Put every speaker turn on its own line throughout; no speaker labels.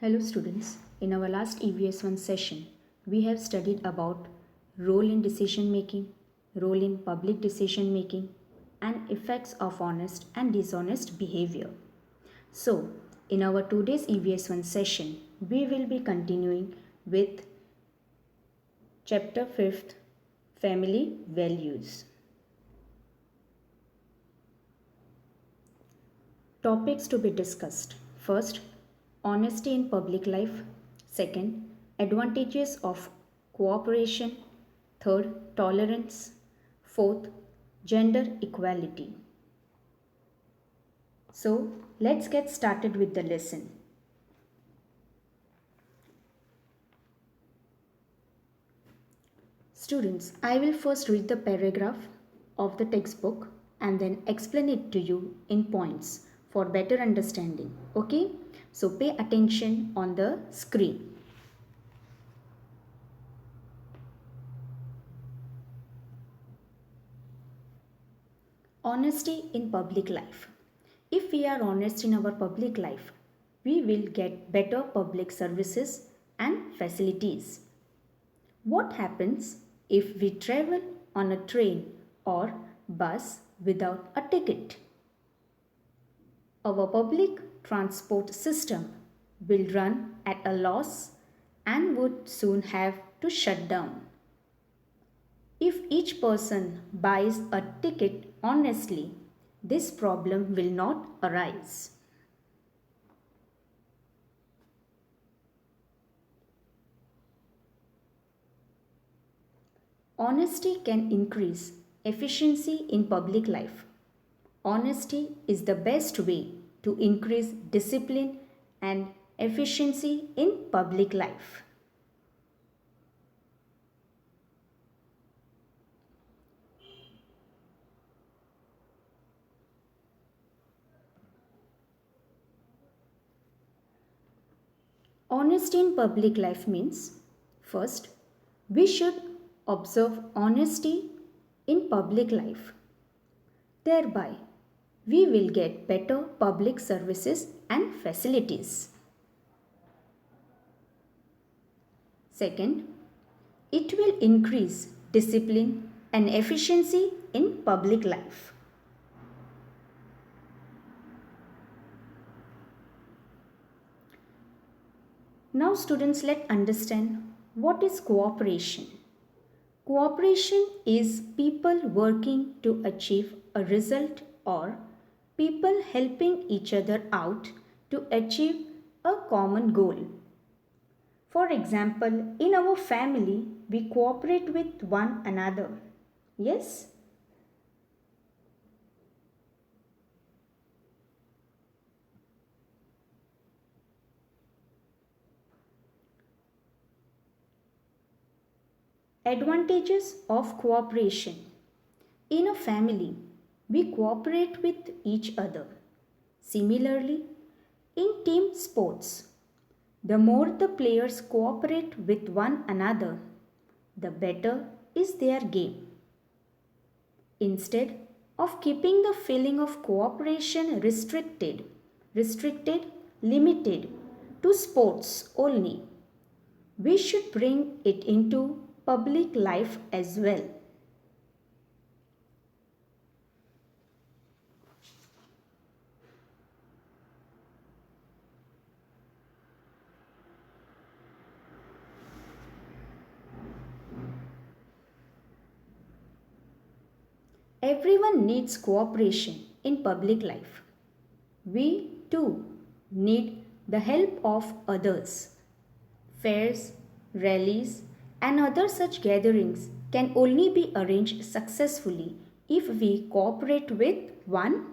Hello students, in our last EVS1 session, we have studied about role in decision making, role in public decision making, and effects of honest and dishonest behavior. So, in our today's EVS1 session, we will be continuing with chapter 5th, Family Values. Topics to be discussed. First, honesty in public life. Second, advantages of cooperation. Third, tolerance. Fourth, gender equality. So, let's get started with the lesson. Students, I will first read the paragraph of the textbook and then explain it to you in points for better understanding. Okay? So pay attention on the screen. Honesty in public life. If we are honest in our public life, we will get better public services and facilities. What happens if we travel on a train or bus without a ticket? Our public transport system will run at a loss and would soon have to shut down. If each person buys a ticket honestly, this problem will not arise. Honesty can increase efficiency in public life. Honesty is the best way to increase discipline and efficiency in public life. Honesty in public life means first, we should observe honesty in public life. Thereby, we will get better public services and facilities. Second, it will increase discipline and efficiency in public life. Now students, let's understand what is cooperation. Cooperation is people working to achieve a result or people helping each other out to achieve a common goal. For example, in our family, we cooperate with one another. Yes? Advantages of cooperation. In a family, we cooperate with each other. Similarly, in team sports, the more the players cooperate with one another, the better is their game. Instead of keeping the feeling of cooperation limited to sports only, we should bring it into public life as well. Everyone needs cooperation in public life. We too need the help of others. Fairs, rallies, and other such gatherings can only be arranged successfully if we cooperate with one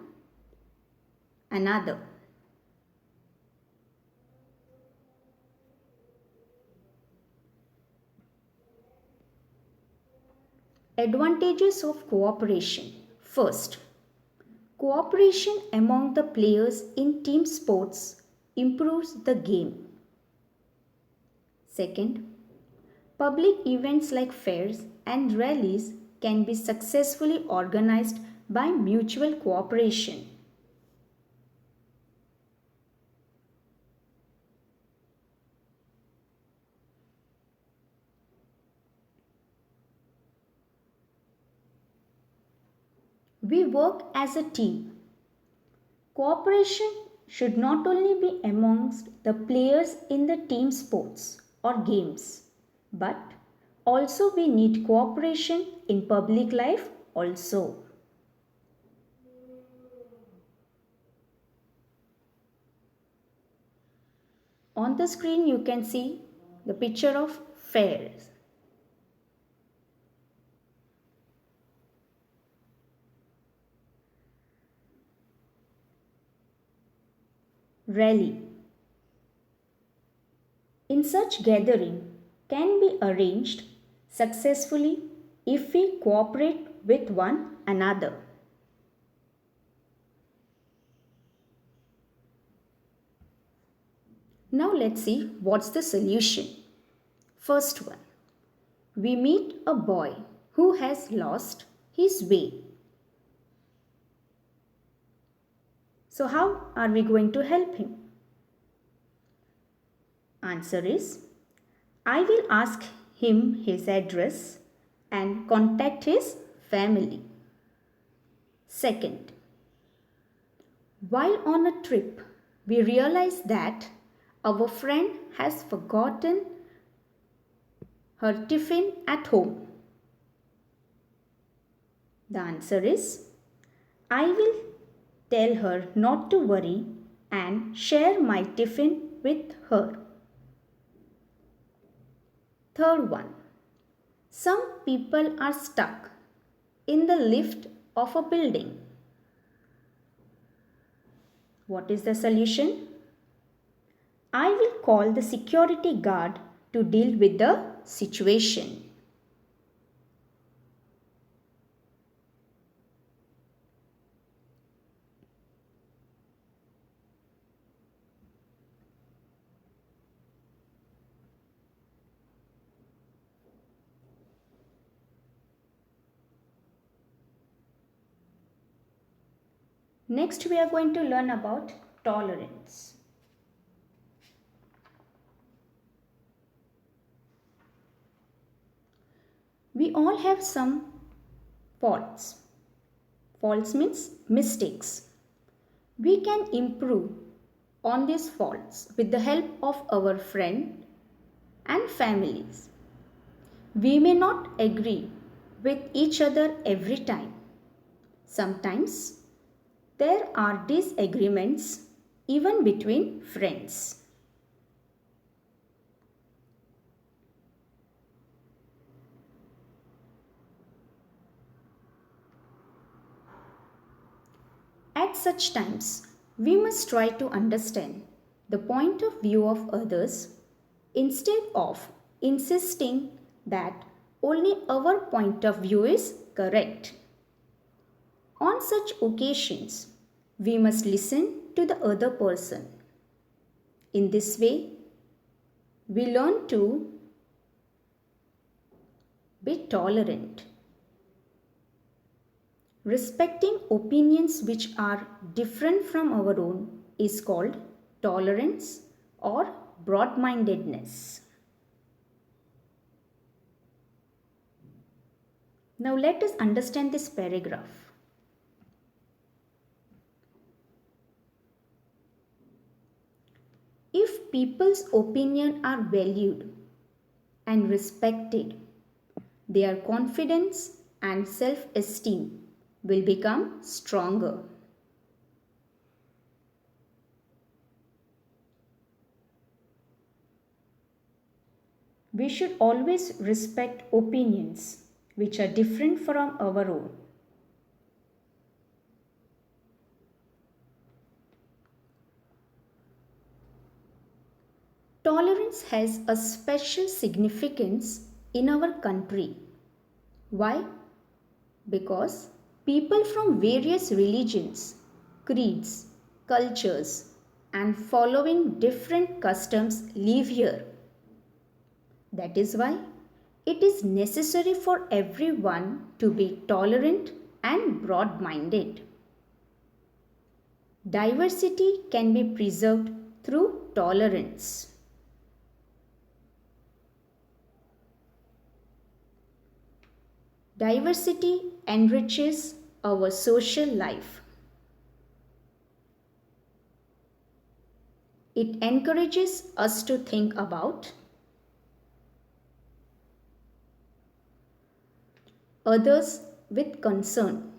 another. Advantages of cooperation. First, cooperation among the players in team sports improves the game. Second, public events like fairs and rallies can be successfully organized by mutual cooperation. We work as a team. Cooperation should not only be amongst the players in the team sports or games, but also we need cooperation in public life also. On the screen you can see the picture of fairs. Rally. In such gathering can be arranged successfully if we cooperate with one another. Now let's see what's the solution. First one. We meet a boy who has lost his way. So how are we going to help him? Answer is, I will ask him his address and contact his family. Second, while on a trip, we realize that our friend has forgotten her tiffin at home. The answer is, I will tell her not to worry and share my tiffin with her. Third one, some people are stuck in the lift of a building. What is the solution? I will call the security guard to deal with the situation. Next, we are going to learn about tolerance. We all have some faults. Faults means mistakes. We can improve on these faults with the help of our friend and families. We may not agree with each other every time. Sometimes there are disagreements even between friends. At such times, we must try to understand the point of view of others instead of insisting that only our point of view is correct. On such occasions, we must listen to the other person. In this way, we learn to be tolerant. Respecting opinions which are different from our own is called tolerance or broad-mindedness. Now let us understand this paragraph. If people's opinion are valued and respected, their confidence and self-esteem will become stronger. We should always respect opinions which are different from our own. Tolerance has a special significance in our country. Why? Because people from various religions, creeds, cultures, and following different customs live here. That is why it is necessary for everyone to be tolerant and broad-minded. Diversity can be preserved through tolerance. Diversity enriches our social life. It encourages us to think about others with concern.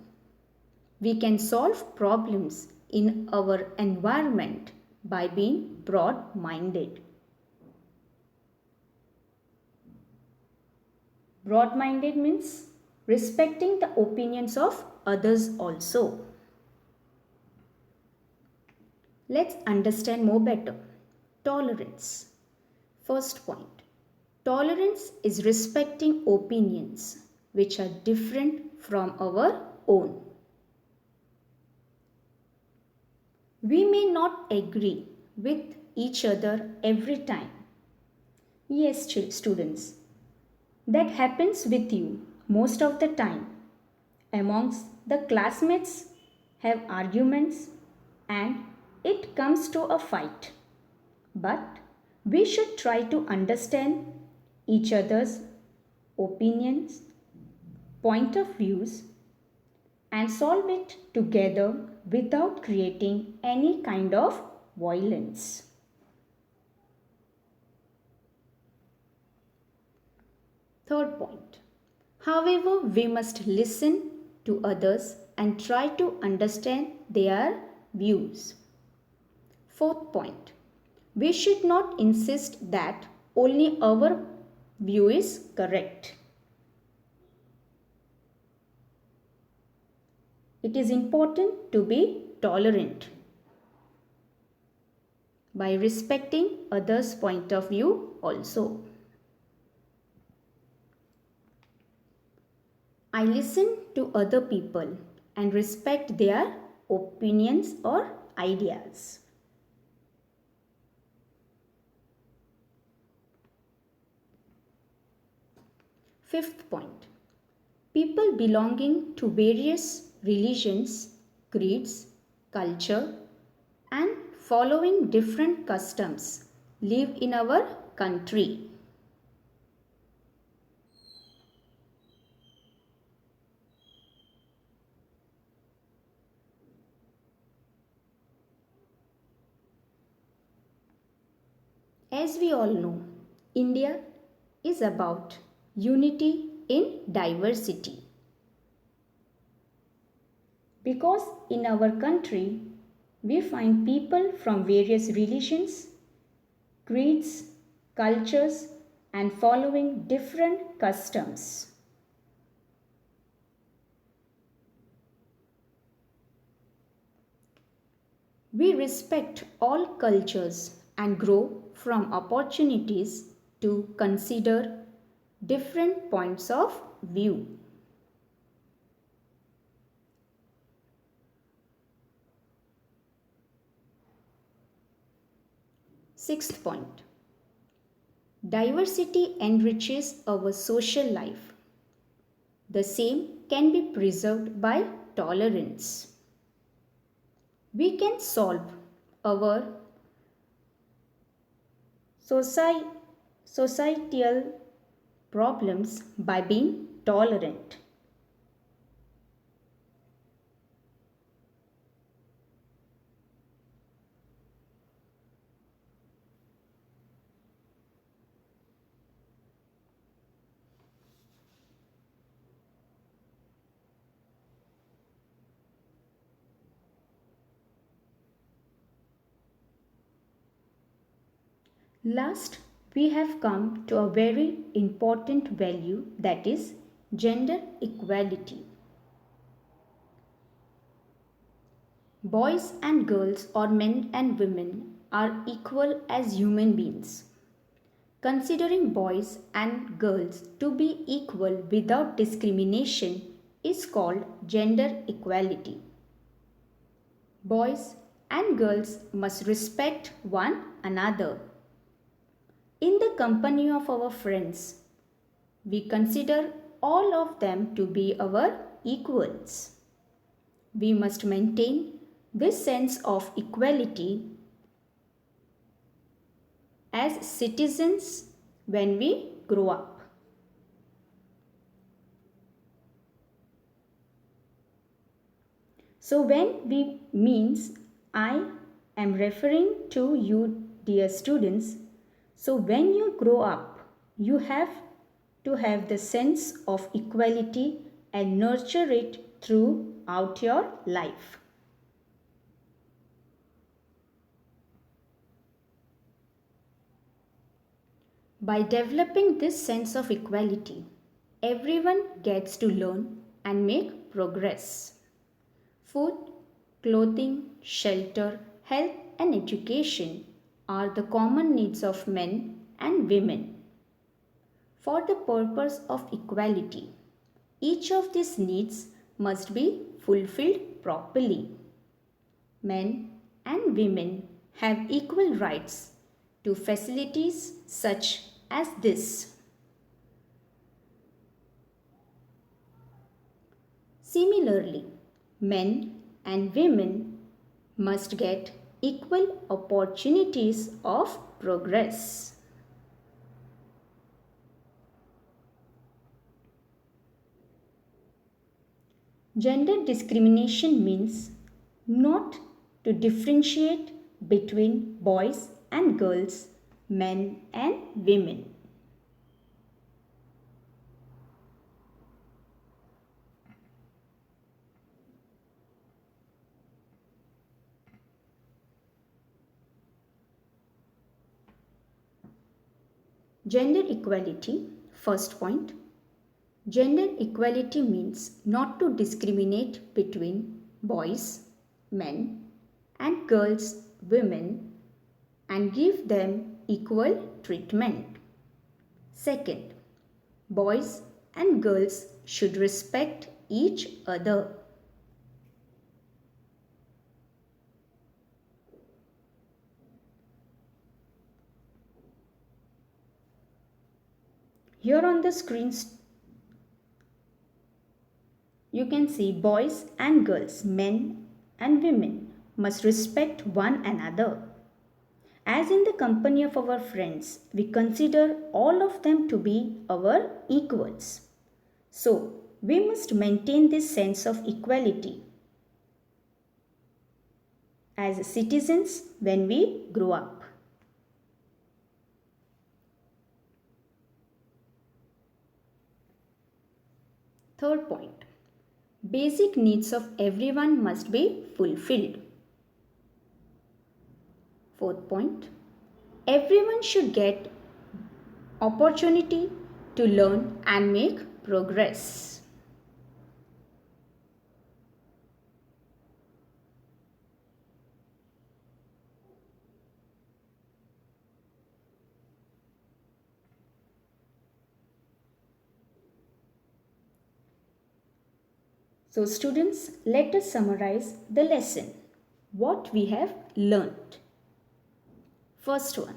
We can solve problems in our environment by being broad minded. Broad minded means respecting the opinions of others also. Let's understand more better. Tolerance. First point. Tolerance is respecting opinions which are different from our own. We may not agree with each other every time. Yes, students, that happens with you most of the time. Amongst the classmates have arguments and it comes to a fight. But we should try to understand each other's opinions, point of views, and solve it together without creating any kind of violence. Third point. However, we must listen to others and try to understand their views. Fourth point. We should not insist that only our view is correct. It is important to be tolerant by respecting others' point of view also. I listen to other people and respect their opinions or ideas. Fifth point. People belonging to various religions, creeds, culture, and following different customs live in our country. As we all know, India is about unity in diversity. Because in our country, we find people from various religions, creeds, cultures, and following different customs. We respect all cultures and grow from opportunities to consider different points of view. Sixth point. Diversity enriches our social life. The same can be preserved by tolerance. We can solve our societal problems by being tolerant. Last, we have come to a very important value, that is gender equality. Boys and girls or men and women are equal as human beings. Considering boys and girls to be equal without discrimination is called gender equality. Boys and girls must respect one another. In the company of our friends, we consider all of them to be our equals. We must maintain this sense of equality as citizens when we grow up. So when we means I am referring to you, dear students. So when you grow up, you have to have the sense of equality and nurture it throughout your life. By developing this sense of equality, everyone gets to learn and make progress. Food, clothing, shelter, health, and education are the common needs of men and women. For the purpose of equality, each of these needs must be fulfilled properly. Men and women have equal rights to facilities such as this. Similarly, men and women must get equal opportunities of progress. Gender discrimination means not to differentiate between boys and girls, men and women. Gender equality, first point. Gender equality means not to discriminate between boys, men, and girls, women, and give them equal treatment. Second, boys and girls should respect each other. Here on the screens, you can see boys and girls, men and women must respect one another. As in the company of our friends, we consider all of them to be our equals. So, we must maintain this sense of equality as citizens when we grow up. Third point, basic needs of everyone must be fulfilled. Fourth point, everyone should get opportunity to learn and make progress. So students, let us summarize the lesson. What we have learnt. First one,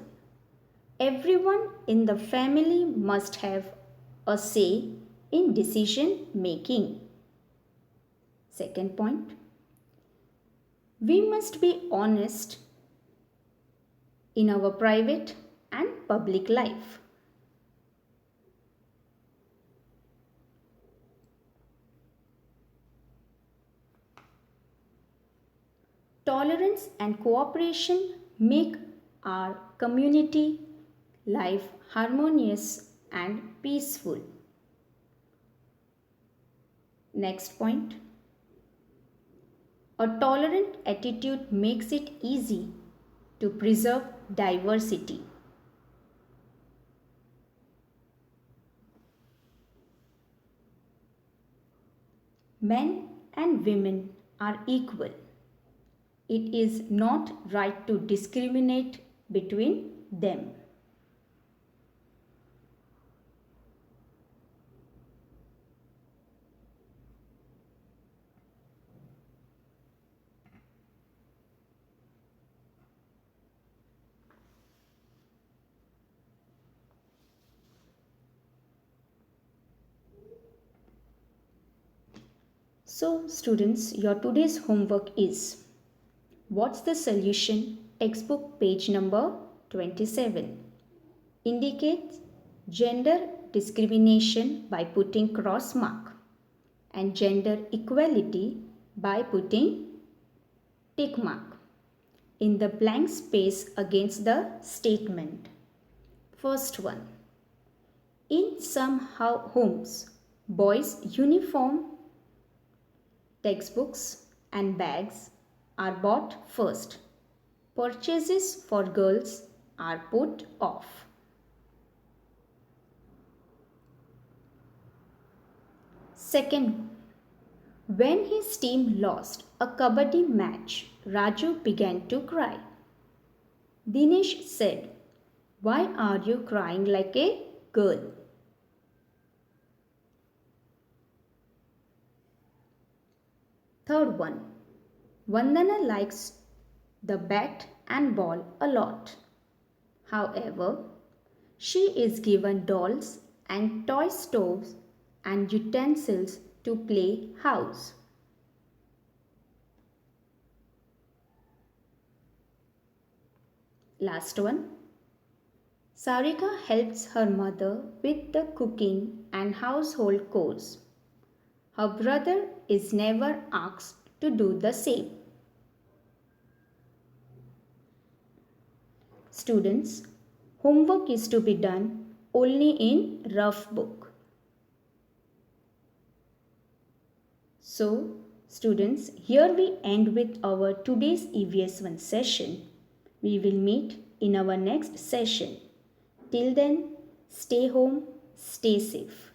everyone in the family must have a say in decision making. Second point, we must be honest in our private and public life. Tolerance and cooperation make our community life harmonious and peaceful. Next point, a tolerant attitude makes it easy to preserve diversity. Men and women are equal. It is not right to discriminate between them. So students, your today's homework is, what's the solution? Textbook page number 27. Indicate gender discrimination by putting cross mark, and gender equality by putting tick mark in the blank space against the statement. First one. In some homes, boys' uniform, textbooks, and bags are bought first. Purchases for girls are put off. Second, when his team lost a kabaddi match, Raju began to cry. Dinesh said, "Why are you crying like a girl?" Third one, Vandana likes the bat and ball a lot. However, she is given dolls and toy stoves and utensils to play house. Last one. Sarika helps her mother with the cooking and household chores. Her brother is never asked to do the same. Students, homework is to be done only in rough book. So, students, here we end with our today's EVS 1 session. We will meet in our next session. Till then, stay home, stay safe.